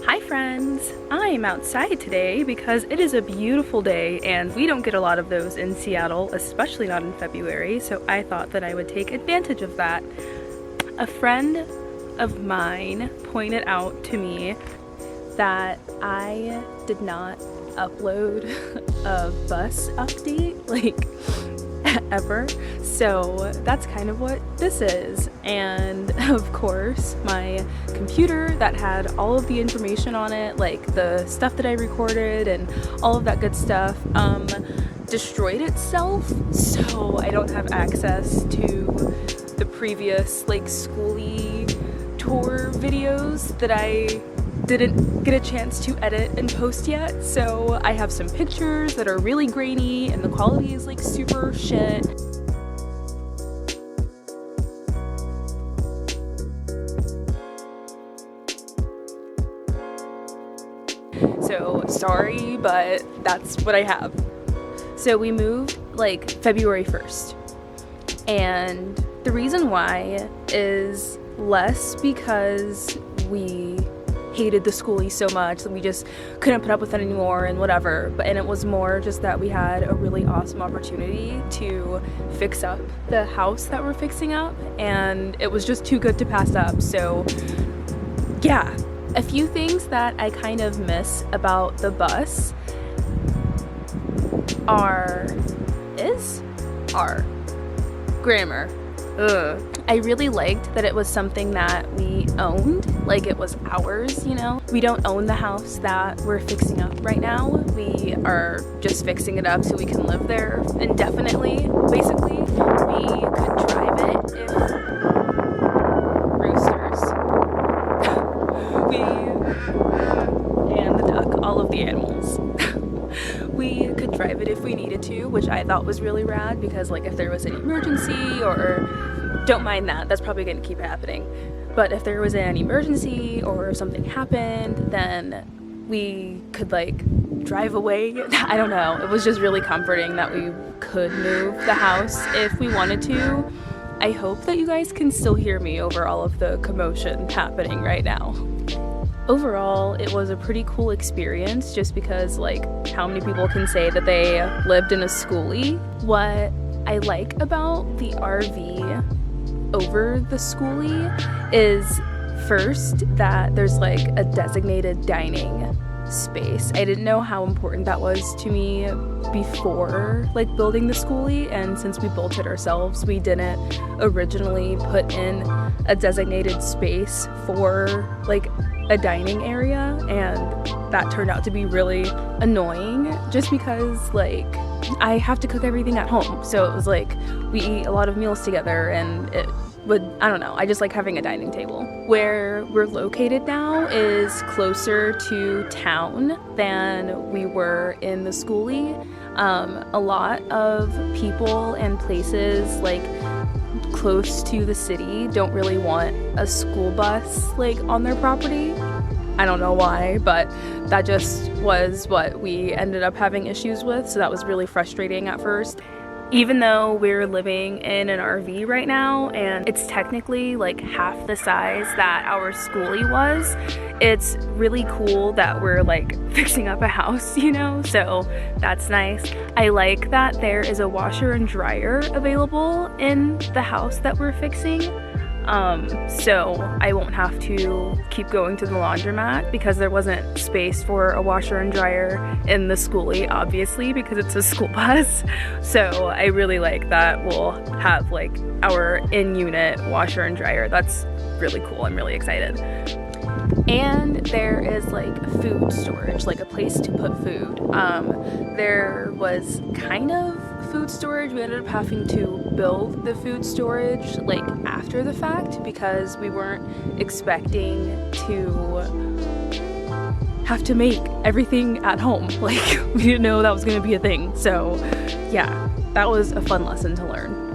Hi friends! I'm outside today because it is a beautiful day and we don't get a lot of those in Seattle, especially not in February, so I thought that I would take advantage of that. A friend of mine pointed out to me that I did not upload a bus update, ever, so that's kind of what this is. And of course my computer that had all of the information on it, like the stuff that I recorded and all of that good stuff, destroyed itself, so I don't have access to the previous Skoolie tour videos that I didn't get a chance to edit and post yet. So I have some pictures that are really grainy and the quality is super shit. So sorry, but that's what I have. So we moved February 1st. And the reason why is less because we hated the Skoolie so much that we just couldn't put up with it anymore and whatever, and it was more just that we had a really awesome opportunity to fix up the house that we're fixing up, and it was just too good to pass up. So yeah, a few things that I kind of miss about the bus are grammar. Ugh. I really liked that it was something that we owned, it was ours, you know? We don't own the house that we're fixing up right now. We are just fixing it up so we can live there indefinitely, basically. We could drive it if... roosters. And the duck, all of the animals. We could drive it if we needed to, which I thought was really rad because if there was an emergency, or don't mind that's probably going to keep happening, but if there was an emergency or something happened, then we could drive away. I don't know, it was just really comforting that we could move the house if we wanted to. I hope that you guys can still hear me over all of the commotion happening right now. Overall, it was a pretty cool experience just because how many people can say that they lived in a Skoolie? What I like about the RV over the Skoolie is first that there's a designated dining space. I didn't know how important that was to me before building the Skoolie, and since we built it ourselves, we didn't originally put in a designated space for a dining area, and that turned out to be really annoying just because I have to cook everything at home, so it was we eat a lot of meals together, and it would, I don't know, I just like having a dining table. Where we're located now is closer to town than we were in the Skoolie. A lot of people and places close to the city don't really want a school bus on their property. I don't know why, but that just was what we ended up having issues with, so that was really frustrating at first. Even though we're living in an RV right now and it's technically half the size that our Skoolie was, it's really cool that we're fixing up a house, you know, so that's nice. I like that there is a washer and dryer available in the house that we're fixing. So I won't have to keep going to the laundromat because there wasn't space for a washer and dryer in the Skoolie, obviously, because it's a school bus. So I really like that we'll have our in-unit washer and dryer. That's really cool. I'm really excited. And there is food storage, a place to put food. There was kind of food storage. We ended up having to build the food storage after the fact because we weren't expecting to have to make everything at home. We didn't know that was going to be a thing. So yeah, that was a fun lesson to learn.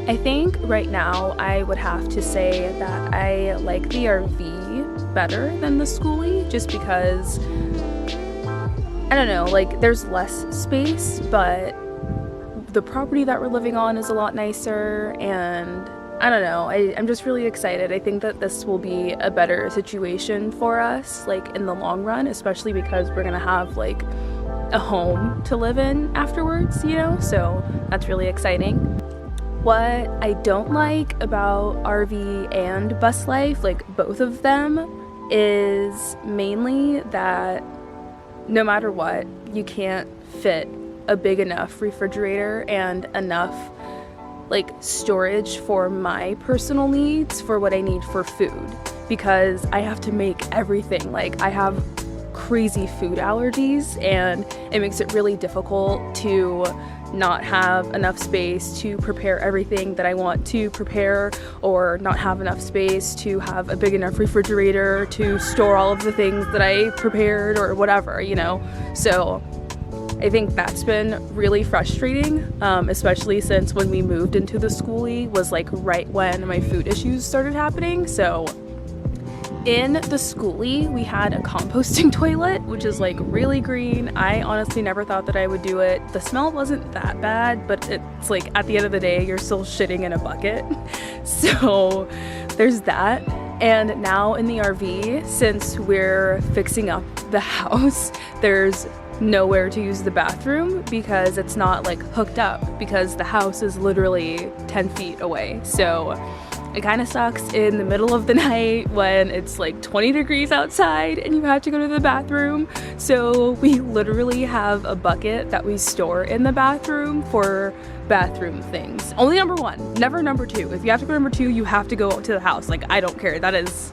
I think right now I would have to say that I like the RV better than the Skoolie just because, I don't know, there's less space, but the property that we're living on is a lot nicer, and I don't know, I'm just really excited. I think that this will be a better situation for us, like in the long run, especially because we're gonna have like a home to live in afterwards, you know, so that's really exciting. What I don't like about RV and bus life, like both of them, is mainly that no matter what, you can't fit a big enough refrigerator and enough like storage for my personal needs for what I need for food, because I have to make everything. Like I have crazy food allergies and it makes it really difficult to not have enough space to prepare everything that I want to prepare, or not have enough space to have a big enough refrigerator to store all of the things that I prepared or whatever, you know. So I think that's been really frustrating, especially since when we moved into the Skoolie was like right when my food issues started happening. So in the Skoolie, we had a composting toilet, which is like really green. I honestly never thought that I would do it. The smell wasn't that bad, but it's like at the end of the day, you're still shitting in a bucket. So there's that. And now in the RV, since we're fixing up the house, there's nowhere to use the bathroom because it's not like hooked up, because the house is literally 10 feet away. So it kind of sucks in the middle of the night when it's like 20 degrees outside and you have to go to the bathroom. So we literally have a bucket that we store in the bathroom for bathroom things. Only number one, never number two. If you have to go number two, you have to go to the house. Like, I don't care. That is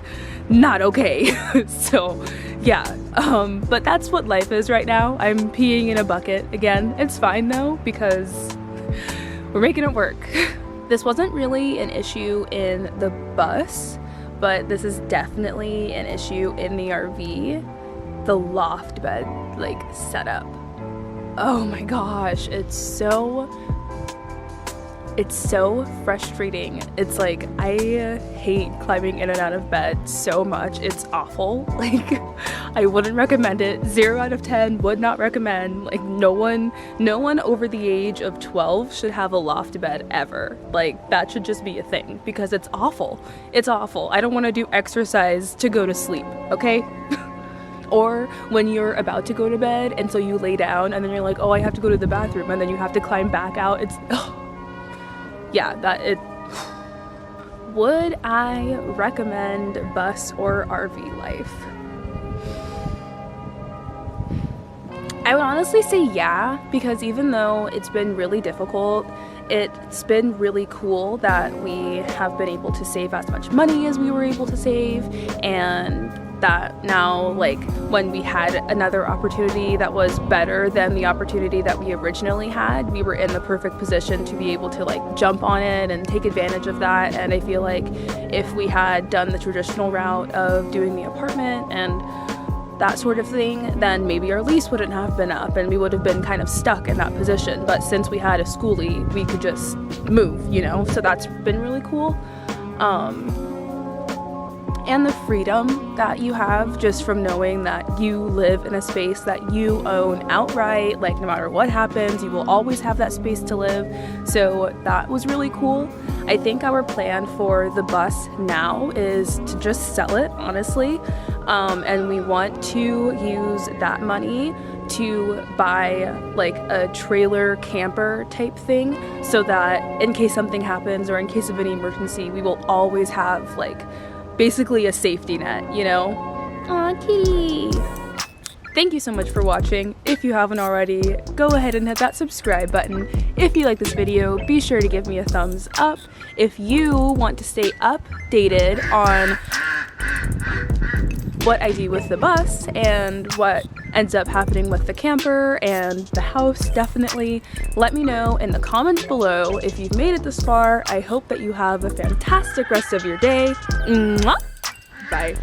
not okay. So yeah, but that's what life is right now. I'm peeing in a bucket again. It's fine though, because we're making it work. This wasn't really an issue in the bus, but this is definitely an issue in the RV. The loft bed like setup. Oh my gosh, it's so frustrating. It's like, I hate climbing in and out of bed so much. It's awful. Like, I wouldn't recommend it. 0 out of 10 would not recommend. Like, no one over the age of 12 should have a loft bed ever. Like, that should just be a thing, because it's awful. It's awful. I don't want to do exercise to go to sleep, okay? Or when you're about to go to bed and so you lay down and then you're like, oh, I have to go to the bathroom, and then you have to climb back out. It's yeah, would I recommend bus or RV life? I would honestly say yeah, because even though it's been really difficult, it's been really cool that we have been able to save as much money as we were able to save, and that now, like, when we had another opportunity that was better than the opportunity that we originally had, we were in the perfect position to be able to like jump on it and take advantage of that. And I feel like if we had done the traditional route of doing the apartment and that sort of thing, then maybe our lease wouldn't have been up and we would have been kind of stuck in that position. But since we had a Skoolie, we could just move, you know, so that's been really cool. And the freedom that you have just from knowing that you live in a space that you own outright. Like, no matter what happens, you will always have that space to live. So that was really cool. I think our plan for the bus now is to just sell it, honestly. And we want to use that money to buy like a trailer camper type thing, so that in case something happens or in case of any emergency, we will always have like basically a safety net, you know? Aw, kitty! Thank you so much for watching. If you haven't already, go ahead and hit that subscribe button. If you like this video, be sure to give me a thumbs up. If you want to stay updated on what I do with the bus and what ends up happening with the camper and the house, definitely let me know in the comments below. If you've made it this far, I hope that you have a fantastic rest of your day. Mwah! Bye.